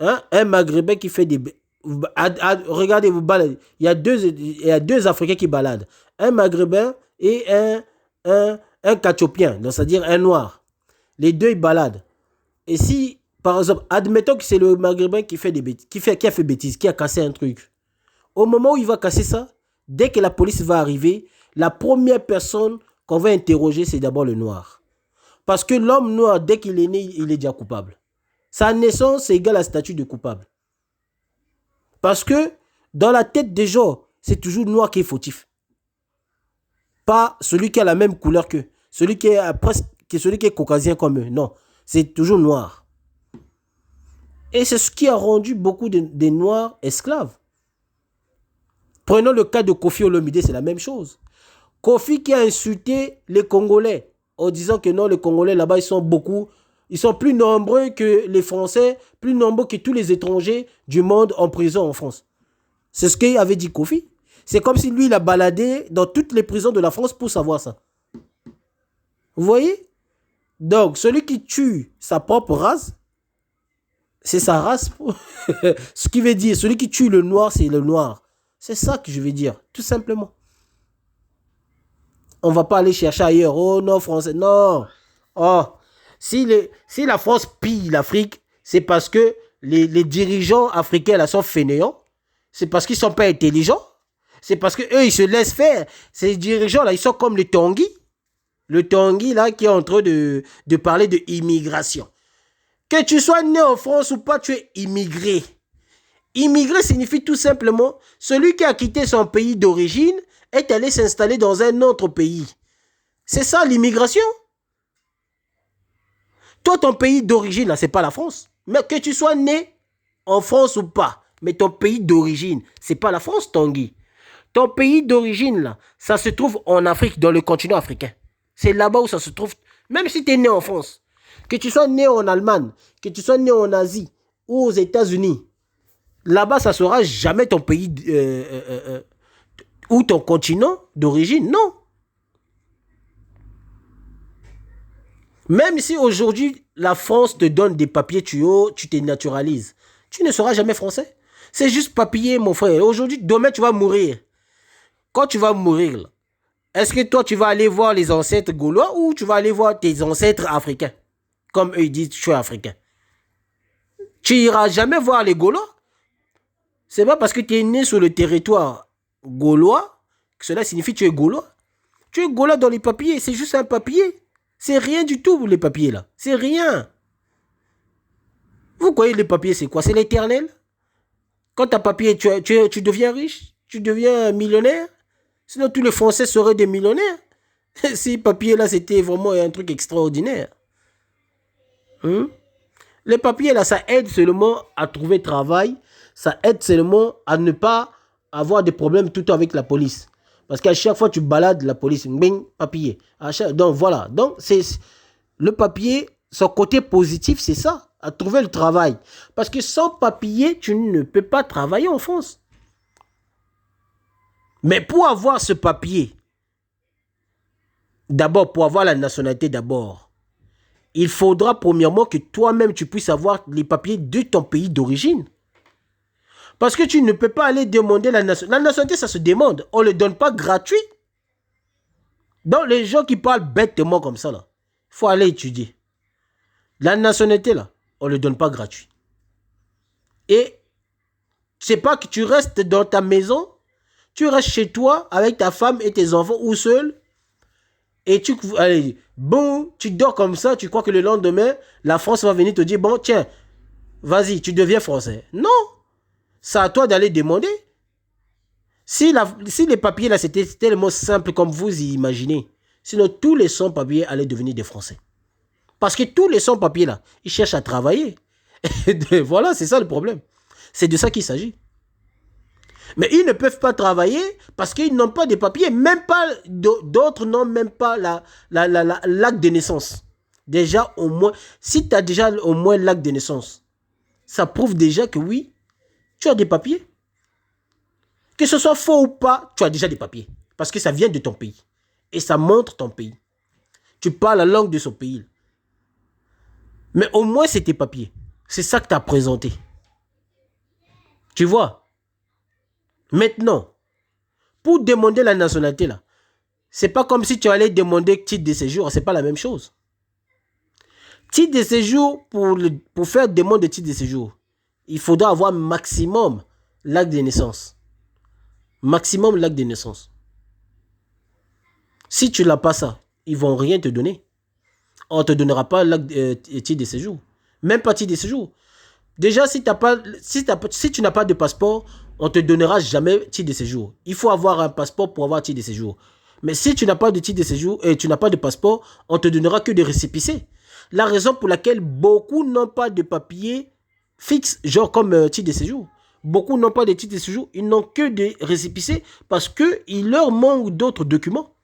hein, un Maghrébin qui fait des... regardez, vous baladez. Il y a deux Africains qui baladent. Un Maghrébin et un Kathiopien, c'est-à-dire un Noir. Les deux, ils baladent. Et si, par exemple, admettons que c'est le Maghrébin qui a fait bêtise, qui a cassé un truc. Au moment où il va casser ça, dès que la police va arriver, la première personne qu'on va interroger, c'est d'abord le Noir. Parce que l'homme noir, dès qu'il est né, il est déjà coupable. Sa naissance, c'est égal à la statut de coupable. Parce que dans la tête des gens, c'est toujours Noir qui est fautif. Pas celui qui a la même couleur qu'eux. Celui qui est caucasien comme eux. Non, c'est toujours Noir. Et c'est ce qui a rendu beaucoup des Noirs esclaves. Prenons le cas de Kofi Olomide, c'est la même chose. Kofi qui a insulté les Congolais en disant que non, les Congolais là-bas, ils sont plus nombreux que les Français, plus nombreux que tous les étrangers du monde en prison en France. C'est ce qu'avait dit Kofi. C'est comme si lui, il a baladé dans toutes les prisons de la France pour savoir ça. Vous voyez? Donc, celui qui tue sa propre race, c'est sa race. Ce qui veut dire, celui qui tue le noir, c'est le noir. C'est ça que je veux dire, tout simplement. On ne va pas aller chercher ailleurs. Oh non, français, non. Oh, Si la France pille l'Afrique, c'est parce que les dirigeants africains là sont fainéants. C'est parce qu'ils ne sont pas intelligents. C'est parce qu'eux, ils se laissent faire. Ces dirigeants-là, ils sont comme le Tanguy. Le Tanguy, là, qui est en train de parler de immigration. Que tu sois né en France ou pas, tu es immigré. Immigré signifie tout simplement celui qui a quitté son pays d'origine est allé s'installer dans un autre pays. C'est ça l'immigration. Toi, ton pays d'origine, là, c'est pas la France. Mais que tu sois né en France ou pas, mais ton pays d'origine, c'est pas la France, Tanguy. Ton pays d'origine, là, ça se trouve en Afrique, dans le continent africain. C'est là-bas où ça se trouve, même si tu es né en France. Que tu sois né en Allemagne, que tu sois né en Asie ou aux États-Unis, là-bas, ça ne sera jamais ton pays ou ton continent d'origine, non. Même si aujourd'hui, la France te donne des papiers, tu te naturalises, tu ne seras jamais français. C'est juste papier, mon frère. Aujourd'hui, demain, tu vas mourir. Quand tu vas mourir, est-ce que toi, tu vas aller voir les ancêtres gaulois ou tu vas aller voir tes ancêtres africains? Comme eux, ils disent, je suis africain. Tu n'iras jamais voir les Gaulois. C'est pas parce que tu es né sur le territoire gaulois que cela signifie que tu es Gaulois. Tu es Gaulois dans les papiers, c'est juste un papier. C'est rien du tout, les papiers là. C'est rien. Vous croyez les papiers, c'est quoi? C'est l'éternel. Quand tu as papier, tu deviens riche, tu deviens millionnaire. Sinon, tous les Français seraient des millionnaires. Ces papiers-là, c'était vraiment un truc extraordinaire. Les papiers, là, ça aide seulement à trouver travail. Ça aide seulement à ne pas avoir des problèmes tout le temps avec la police. Parce qu'à chaque fois, tu balades la police. Bing, papier. Donc, voilà. Donc, c'est le papier, son côté positif, c'est ça. À trouver le travail. Parce que sans papier, tu ne peux pas travailler en France. Mais pour avoir ce papier, d'abord, pour avoir la nationalité d'abord, il faudra premièrement que toi-même, tu puisses avoir les papiers de ton pays d'origine. Parce que tu ne peux pas aller demander la nationalité. La nationalité, ça se demande. On ne le donne pas gratuit. Donc, les gens qui parlent bêtement comme ça, là, il faut aller étudier. La nationalité, là, on ne le donne pas gratuit. Et c'est pas que tu restes dans ta maison, tu restes chez toi avec ta femme et tes enfants ou seul. Et bon, tu dors comme ça, tu crois que le lendemain, la France va venir te dire, bon, tiens, vas-y, tu deviens français. Non, c'est à toi d'aller demander. Si les papiers, là, c'était tellement simple comme vous imaginez, sinon tous les sans-papiers allaient devenir des Français. Parce que tous les sans-papiers, là, ils cherchent à travailler. Voilà, c'est ça le problème. C'est de ça qu'il s'agit. Mais ils ne peuvent pas travailler parce qu'ils n'ont pas de papiers. Même pas, d'autres n'ont même pas l'acte de naissance. Déjà, au moins, si tu as déjà au moins l'acte de naissance, ça prouve déjà que oui, tu as des papiers. Que ce soit faux ou pas, tu as déjà des papiers. Parce que ça vient de ton pays. Et ça montre ton pays. Tu parles la langue de ce pays. Mais au moins, c'est tes papiers. C'est ça que tu as présenté. Tu vois? Maintenant, pour demander la nationalité, là, c'est pas comme si tu allais demander titre de séjour. C'est pas la même chose. Titre de séjour, pour faire demande de titre de séjour, il faudra avoir maximum l'acte de naissance. Maximum l'acte de naissance. Si tu n'as pas ça, ils ne vont rien te donner. On ne te donnera pas titre de séjour. Même pas titre de séjour. Déjà, si tu n'as pas de passeport, on ne te donnera jamais titre de séjour. Il faut avoir un passeport pour avoir titre de séjour. Mais si tu n'as pas de titre de séjour et tu n'as pas de passeport, on ne te donnera que des récépissés. La raison pour laquelle beaucoup n'ont pas de papier fixe, genre comme titre de séjour. Beaucoup n'ont pas de titre de séjour, ils n'ont que des récépissés parce qu'il leur manque d'autres documents.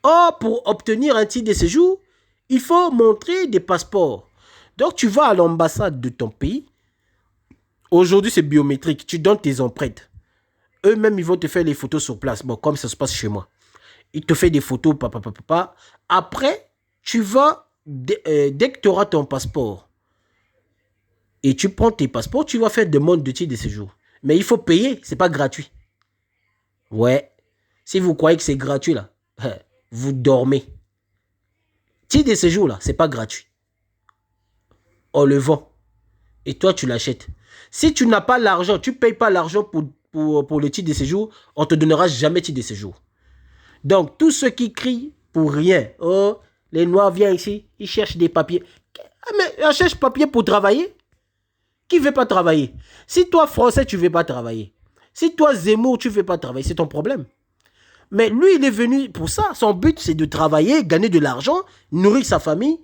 Or, pour obtenir un titre de séjour, il faut montrer des passeports. Donc, tu vas à l'ambassade de ton pays. Aujourd'hui, c'est biométrique. Tu donnes tes empreintes. Eux-mêmes, ils vont te faire les photos sur place. Bon, comme ça se passe chez moi. Ils te font des photos, papa. Après, tu vas, dès que tu auras ton passeport, et tu prends tes passeports, tu vas faire demande de titre de séjour. Mais il faut payer, c'est pas gratuit. Ouais. Si vous croyez que c'est gratuit, là, vous dormez. Titre de séjour, là, c'est pas gratuit. On le vend. Et toi, tu l'achètes. Si tu n'as pas l'argent, tu ne payes pas l'argent pour le titre de séjour, on ne te donnera jamais titre de séjour. Donc, tous ceux qui crient pour rien, oh, les Noirs viennent ici, ils cherchent des papiers. Mais on cherche papier pour travailler. Qui ne veut pas travailler? Si toi, Français, tu ne veux pas travailler. Si toi, Zemmour, tu ne veux pas travailler, c'est ton problème. Mais lui, il est venu pour ça. Son but, c'est de travailler, gagner de l'argent, nourrir sa famille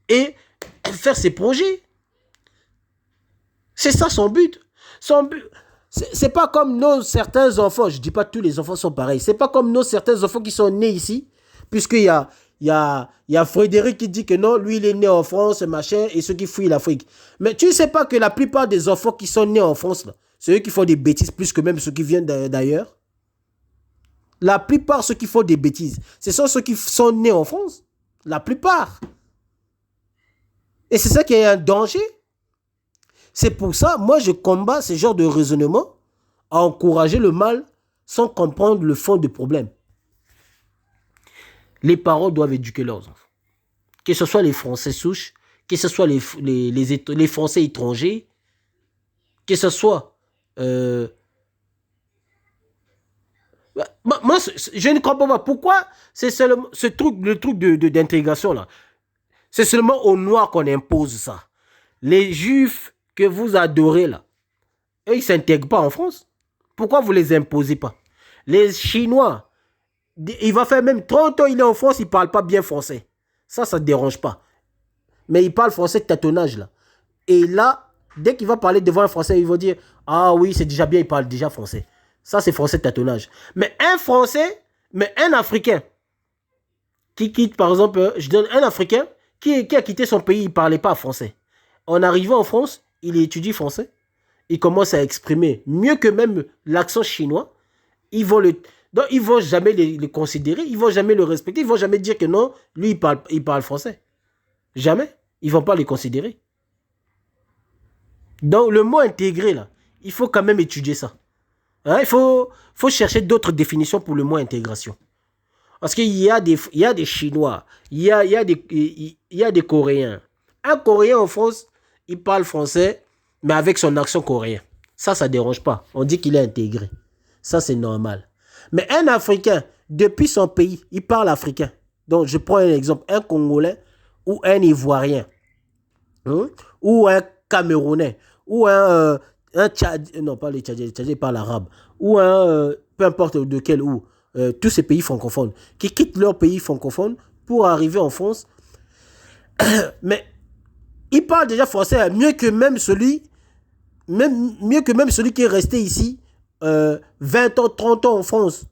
et faire ses projets. C'est ça son but. Son but, c'est pas comme nos certains enfants. Je dis pas que tous les enfants sont pareils. C'est pas comme nos certains enfants qui sont nés ici. Puisqu'il y a Frédéric qui dit que non, lui, il est né en France, machin, et ceux qui fuient l'Afrique. Mais tu ne sais pas que la plupart des enfants qui sont nés en France, c'est eux qui font des bêtises plus que même ceux qui viennent d'ailleurs. La plupart, ceux qui font des bêtises, ce sont ceux qui sont nés en France. La plupart. Et c'est ça qui est un danger. C'est pour ça, moi, je combats ce genre de raisonnement à encourager le mal sans comprendre le fond du problème. Les parents doivent éduquer leurs enfants. Que ce soit les Français souches, que ce soit les Français étrangers, que ce soit... moi, je ne comprends pas. Pourquoi c'est seulement le truc d'intégration là? C'est seulement aux Noirs qu'on impose ça. Les Juifs que vous adorez là, eux, ils ne s'intègrent pas en France. Pourquoi vous ne les imposez pas? Les Chinois, il va faire même 30 ans, il est en France, il ne parle pas bien français. Ça ne dérange pas. Mais il parle français de tâtonnage là. Et là, dès qu'il va parler devant un Français, il va dire « Ah oui, c'est déjà bien, il parle déjà français. » Ça, c'est français de tâtonnage. Mais un Français, mais un Africain, qui quitte, par exemple, je donne un Africain qui a quitté son pays, il ne parlait pas français. En arrivant en France, il étudie français. Il commence à exprimer mieux que même l'accent chinois. Ils vont jamais le considérer, ils ne vont jamais le respecter, ils ne vont jamais dire que non, lui, il parle français. Jamais. Ils ne vont pas le considérer. Donc, le mot intégré, là, il faut quand même étudier ça. Hein, il faut chercher d'autres définitions pour le mot intégration. Parce qu'il y a des Chinois, il y a des Coréens. Un Coréen en France, il parle français, mais avec son accent coréen. Ça ne dérange pas. On dit qu'il est intégré. Ça, c'est normal. Mais un Africain, depuis son pays, il parle africain. Donc, je prends un exemple. Un Congolais ou un Ivoirien, ou un Camerounais, ou un Tchad, non, pas les Tchadiens, les Tchadiens parlent arabe, ou peu importe de quel, tous ces pays francophones, qui quittent leur pays francophone pour arriver en France. Mais ils parlent déjà français mieux que même celui qui est resté ici 20 ans, 30 ans en France.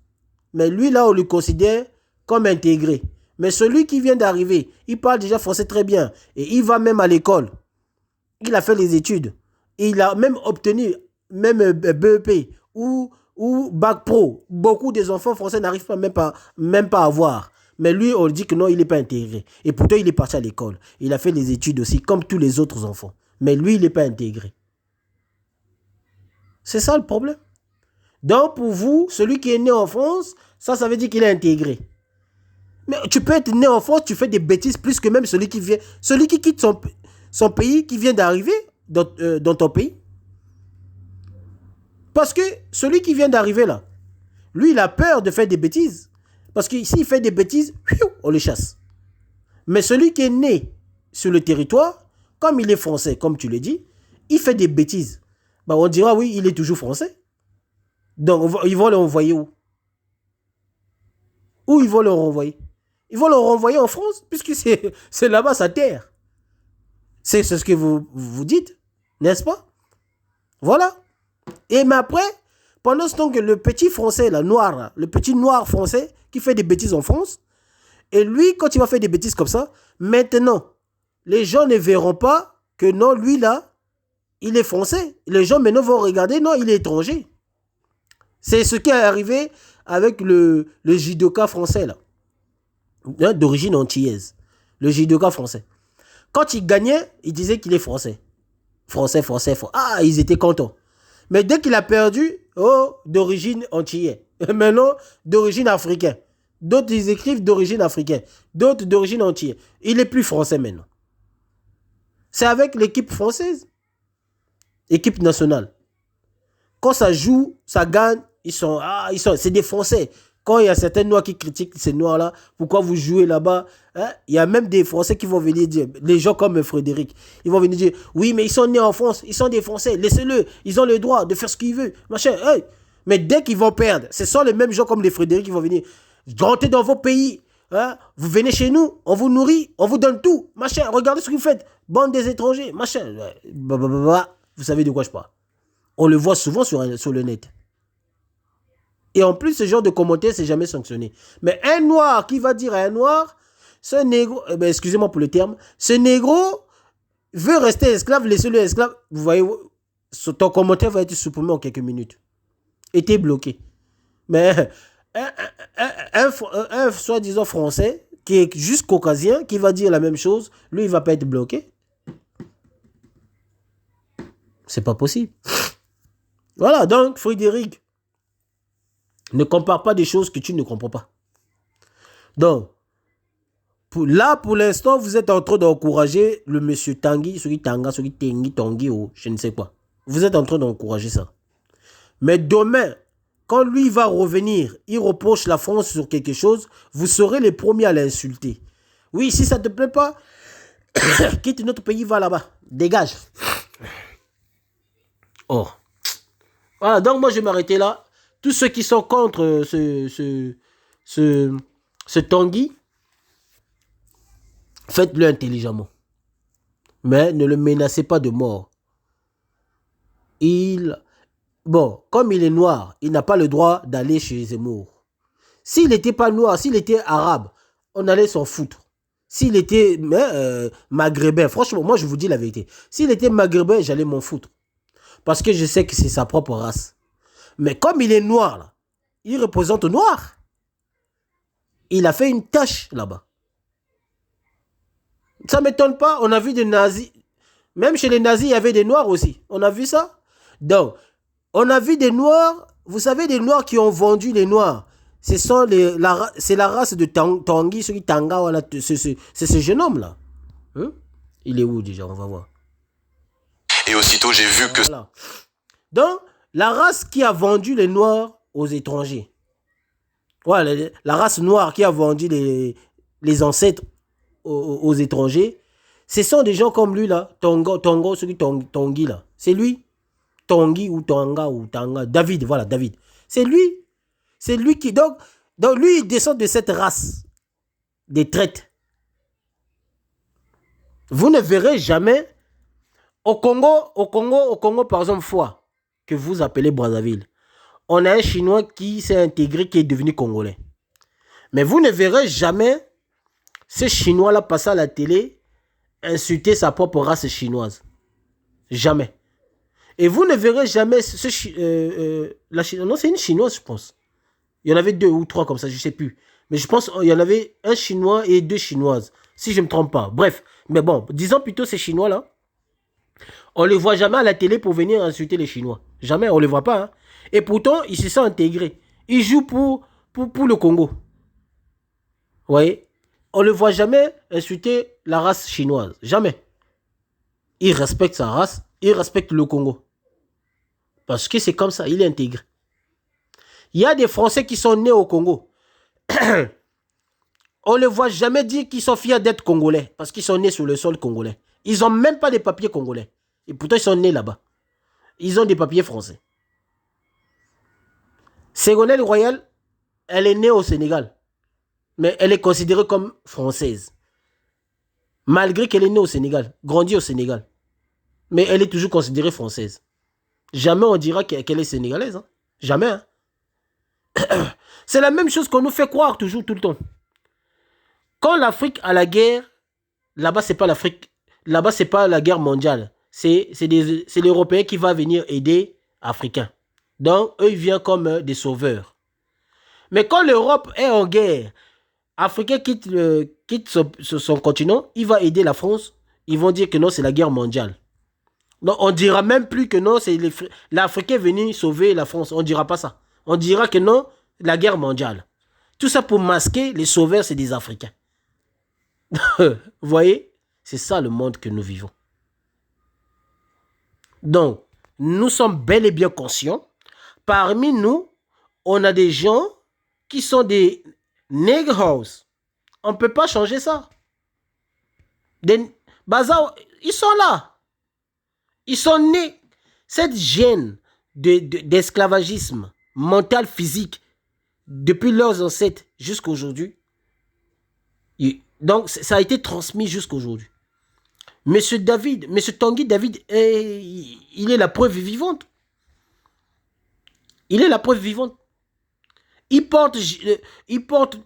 Mais lui, là, on le considère comme intégré. Mais celui qui vient d'arriver, il parle déjà français très bien. Et il va même à l'école. Il a fait les études. Et il a même obtenu même BEP ou Bac Pro. Beaucoup des enfants français n'arrivent même pas à avoir. Mais lui, on dit que non, il n'est pas intégré. Et pourtant, il est parti à l'école. Il a fait les études aussi, comme tous les autres enfants. Mais lui, il n'est pas intégré. C'est ça le problème. Donc, pour vous, celui qui est né en France, ça veut dire qu'il est intégré. Mais tu peux être né en France, tu fais des bêtises plus que même celui qui quitte son pays, qui vient d'arriver dans ton pays. Parce que celui qui vient d'arriver là, lui, il a peur de faire des bêtises. Parce que s'il fait des bêtises, on le chasse. Mais celui qui est né sur le territoire, comme il est français, comme tu le dis, il fait des bêtises. Bah, on dira, oui, il est toujours français. Donc, ils vont le renvoyer où? Où ils vont le renvoyer? Ils vont le renvoyer en France, puisque c'est là-bas sa terre. C'est ce que vous dites, n'est-ce pas? Voilà. Et mais après, pendant ce temps que le petit français, là, noir, là, le petit noir français qui fait des bêtises en France, et lui, quand il va faire des bêtises comme ça, maintenant, les gens ne verront pas que non, lui là, il est français. Les gens maintenant vont regarder, non, il est étranger. C'est ce qui est arrivé avec le judoka français là, d'origine antillaise. Le judoka français. Quand il gagnait, il disait qu'il est français. Français. Ah, ils étaient contents. Mais dès qu'il a perdu, d'origine antillaise. Maintenant, d'origine africaine. D'autres, ils écrivent d'origine africaine. D'autres d'origine entière. Il est plus français maintenant. C'est avec l'équipe française. Équipe nationale. Quand ça joue, ça gagne, c'est des Français. Quand il y a certains Noirs qui critiquent ces Noirs-là, pourquoi vous jouez là-bas, hein? Il y a même des Français qui vont venir dire, les gens comme Frédéric, ils vont venir dire, oui, mais ils sont nés en France, ils sont des Français, laissez-le, ils ont le droit de faire ce qu'ils veulent, machin. Hey. Mais dès qu'ils vont perdre, ce sont les mêmes gens comme les Frédéric qui vont venir, rentrez dans vos pays, hein? Vous venez chez nous, on vous nourrit, on vous donne tout, machin, regardez ce que vous faites, bande des étrangers, machin. Vous savez de quoi je parle. On le voit souvent sur le net. Et en plus, ce genre de commentaire, c'est jamais sanctionné. Mais un noir qui va dire à un noir, ce négro, excusez-moi pour le terme, ce négro veut rester esclave, laissez-le esclave. Vous voyez, ton commentaire va être supprimé en quelques minutes. Et t'es bloqué. Mais un soi-disant français, qui est juste caucasien, qui va dire la même chose, lui, il va pas être bloqué. C'est pas possible. Voilà, donc, Frédéric, ne compare pas des choses que tu ne comprends pas. Donc, pour l'instant, vous êtes en train d'encourager le monsieur Tanguy, celui Tanga, celui Tanguy, ou je ne sais quoi. Vous êtes en train d'encourager ça. Mais demain, quand lui va revenir, il reproche la France sur quelque chose, vous serez les premiers à l'insulter. Oui, si ça ne te plaît pas, quitte notre pays, va là-bas. Dégage. Oh. Voilà, donc moi je vais m'arrêter là. Tous ceux qui sont contre ce Tanguy, faites-le intelligemment. Mais ne le menacez pas de mort. Bon, comme il est noir, il n'a pas le droit d'aller chez Zemmour. S'il n'était pas noir, s'il était arabe, on allait s'en foutre. S'il était maghrébin, franchement, moi je vous dis la vérité. S'il était maghrébin, j'allais m'en foutre. Parce que je sais que c'est sa propre race. Mais comme il est noir, là, il représente noir. Il a fait une tâche là-bas. Ça ne m'étonne pas, on a vu des nazis. Même chez les nazis, il y avait des noirs aussi. On a vu ça. Donc, on a vu des noirs. Vous savez, des noirs qui ont vendu les noirs. C'est la race de Tanguy, celui Tanga, voilà, c'est ce jeune homme-là. Hein? Il est où déjà? On va voir. Et aussitôt, j'ai vu que... Voilà. Donc, la race qui a vendu les Noirs aux étrangers. Voilà, la race noire qui a vendu les ancêtres aux étrangers. Ce sont des gens comme lui, là. Tongo, celui Tanguy, là. C'est lui. Tanguy ou Tanga ou Tanga. David, voilà, David. C'est lui. C'est lui qui... Donc, lui, il descend de cette race des traites. Vous ne verrez jamais... Au Congo, par exemple, que vous appelez Brazzaville, on a un Chinois qui s'est intégré, qui est devenu Congolais. Mais vous ne verrez jamais ce Chinois-là passer à la télé, insulter sa propre race chinoise. Jamais. Et vous ne verrez jamais non, c'est une Chinoise, je pense. Il y en avait 2 ou 3 comme ça, je ne sais plus. Mais je pense qu'il y en avait un Chinois et 2 Chinoises, si je ne me trompe pas. Bref, mais bon, disons plutôt ces Chinois-là. On ne les voit jamais à la télé pour venir insulter les Chinois. Jamais, on ne les voit pas. Hein. Et pourtant, ils se sont intégrés. Ils jouent pour le Congo. Vous voyez? On ne le voit jamais insulter la race chinoise. Jamais. Il respecte sa race. Il respecte le Congo. Parce que c'est comme ça. Il est intégré. Il y a des Français qui sont nés au Congo. On ne les voit jamais dire qu'ils sont fiers d'être Congolais. Parce qu'ils sont nés sur le sol congolais. Ils n'ont même pas de papiers congolais. Et pourtant, ils sont nés là-bas. Ils ont des papiers français. Ségolène Royal, elle est née au Sénégal. Mais elle est considérée comme française. Malgré qu'elle est née au Sénégal, grandie au Sénégal. Mais elle est toujours considérée française. Jamais on dira qu'elle est sénégalaise. Hein. Jamais. Hein. C'est la même chose qu'on nous fait croire toujours, tout le temps. Quand l'Afrique a la guerre, là-bas, c'est pas l'Afrique. Là-bas, c'est pas la guerre mondiale. C'est l'Européen qui va venir aider les Africains. Donc, eux, ils viennent comme des sauveurs. Mais quand l'Europe est en guerre, l'Africain quitte son continent, il va aider la France. Ils vont dire que non, c'est la guerre mondiale. Donc, on ne dira même plus que non, c'est l'Africain venu sauver la France. On ne dira pas ça. On dira que non, la guerre mondiale. Tout ça pour masquer les sauveurs, c'est des Africains. Vous voyez? C'est ça le monde que nous vivons. Donc, nous sommes bel et bien conscients. Parmi nous, on a des gens qui sont des niggerhouse. On ne peut pas changer ça. Bazar, ils sont là. Ils sont nés. Cette gêne d'esclavagisme mental, physique, depuis leurs ancêtres jusqu'à aujourd'hui. Donc, ça a été transmis jusqu'à aujourd'hui. Monsieur Tanguy David, il est la preuve vivante. Il est la preuve vivante. Il porte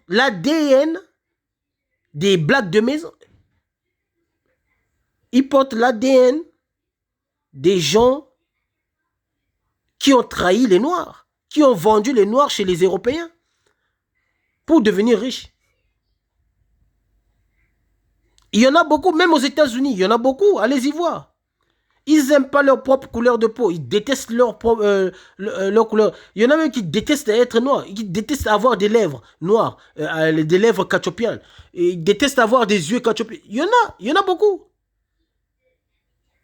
l'ADN des blacks de maison. Il porte l'ADN des gens qui ont trahi les Noirs, qui ont vendu les Noirs chez les Européens pour devenir riches. Il y en a beaucoup, même aux États-Unis, il y en a beaucoup, allez-y voir. Ils n'aiment pas leur propre couleur de peau, ils détestent leur couleur. Il y en a même qui détestent être noirs, qui détestent avoir des lèvres noires, des lèvres cachopiennes. Ils détestent avoir des yeux cachopiens. Il y en a beaucoup.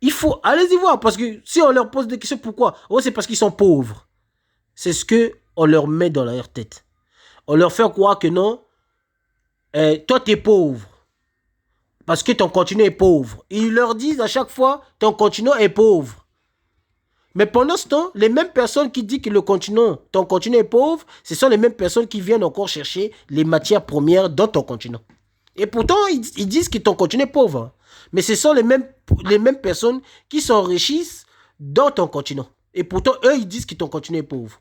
Il faut, allez-y voir, parce que si on leur pose des questions, pourquoi? Oh, c'est parce qu'ils sont pauvres. C'est ce qu'on leur met dans leur tête. On leur fait croire que non, toi, tu es pauvre. Parce que ton continent est pauvre. Ils leur disent à chaque fois, ton continent est pauvre. Mais pendant ce temps, les mêmes personnes qui disent que ton continent est pauvre, ce sont les mêmes personnes qui viennent encore chercher les matières premières dans ton continent. Et pourtant, ils disent que ton continent est pauvre. Mais ce sont les mêmes personnes qui s'enrichissent dans ton continent. Et pourtant, eux, ils disent que ton continent est pauvre.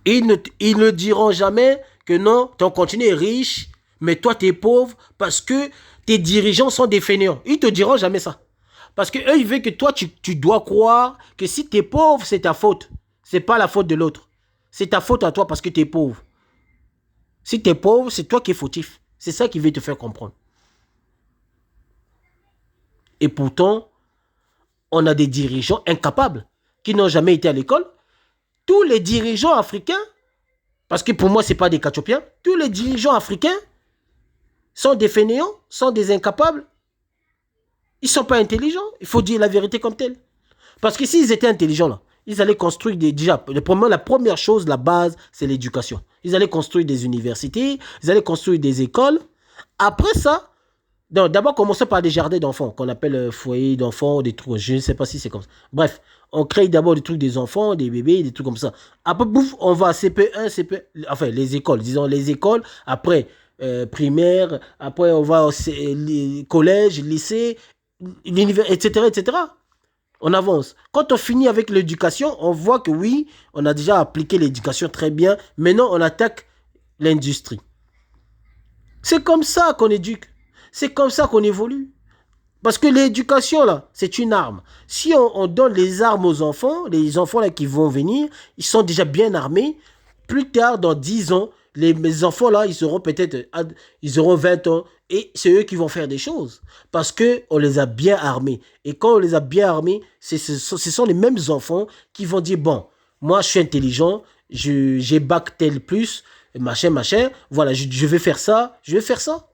Ils ne diront jamais que non, ton continent est riche, mais toi, tu es pauvre parce que tes dirigeants sont des fainéants. Ils ne te diront jamais ça. Parce qu'eux, ils veulent que toi, tu dois croire que si tu es pauvre, c'est ta faute. Ce n'est pas la faute de l'autre. C'est ta faute à toi parce que tu es pauvre. Si tu es pauvre, c'est toi qui es fautif. C'est ça qui veut te faire comprendre. Et pourtant, on a des dirigeants incapables qui n'ont jamais été à l'école. Tous les dirigeants africains, parce que pour moi, ce n'est pas des Cachopiens, tous les dirigeants africains sont des fainéants, sont des incapables. Ils ne sont pas intelligents. Il faut dire la vérité comme telle. Parce que s'ils étaient intelligents, là, ils allaient construire la première chose, la base, c'est l'éducation. Ils allaient construire des universités, ils allaient construire des écoles. Après ça, d'abord commencer par des jardins d'enfants, qu'on appelle foyers d'enfants, des trucs, je ne sais pas si c'est comme ça. Bref, on crée d'abord des trucs des enfants, des bébés, des trucs comme ça. Après, bouf, on va à CP1, enfin les écoles, disons les écoles, après primaire, après on va au collège, lycée, etc., etc. On avance. Quand on finit avec l'éducation, on voit que oui, on a déjà appliqué l'éducation très bien. Maintenant, on attaque l'industrie. C'est comme ça qu'on éduque. C'est comme ça qu'on évolue. Parce que l'éducation, là, c'est une arme. Si on donne les armes aux enfants, les enfants là, qui vont venir, ils sont déjà bien armés. Plus tard, dans 10 ans, mes enfants là, ils auront 20 ans. Et c'est eux qui vont faire des choses. Parce qu'on les a bien armés. Et quand on les a bien armés, ce sont les mêmes enfants qui vont dire, bon, moi je suis intelligent, j'ai bac tel plus, machin, voilà, je vais faire ça, je vais faire ça.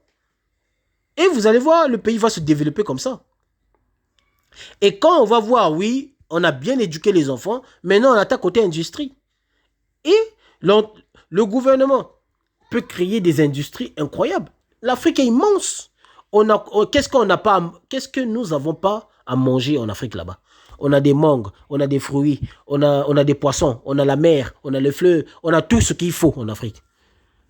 Et vous allez voir, le pays va se développer comme ça. Et quand on va voir, oui, on a bien éduqué les enfants, maintenant on attaque côté industrie. Et le gouvernement peut créer des industries incroyables. L'Afrique est immense. Qu'est-ce que nous n'avons pas à manger en Afrique là-bas? On a des mangues, on a des fruits, on a des poissons, on a la mer, on a le fleuve, on a tout ce qu'il faut en Afrique.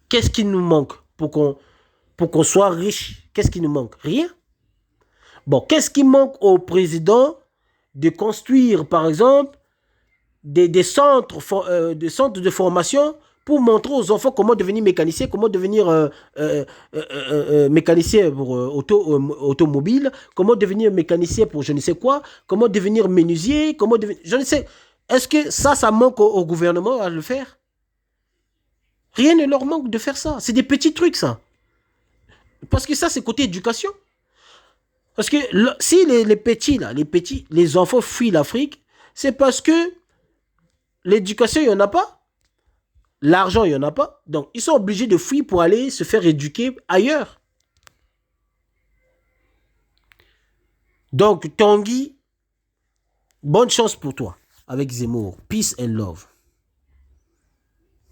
Qu'est-ce qui nous manque pour qu'on soit riche? Qu'est-ce qui nous manque? Rien. Bon, qu'est-ce qui manque au président de construire, par exemple, des centres de formation pour montrer aux enfants comment devenir mécanicien, comment devenir mécanicien pour automobile, comment devenir mécanicien pour je ne sais quoi, comment devenir menuisier, comment devenir... Je ne sais. Est-ce que ça manque au gouvernement à le faire? Rien ne leur manque de faire ça. C'est des petits trucs, ça. Parce que ça, c'est côté éducation. Parce que si les enfants fuient l'Afrique, c'est parce que l'éducation, il n'y en a pas. L'argent, il n'y en a pas. Donc, ils sont obligés de fuir pour aller se faire éduquer ailleurs. Donc, Tanguy, bonne chance pour toi avec Zemmour. Peace and love.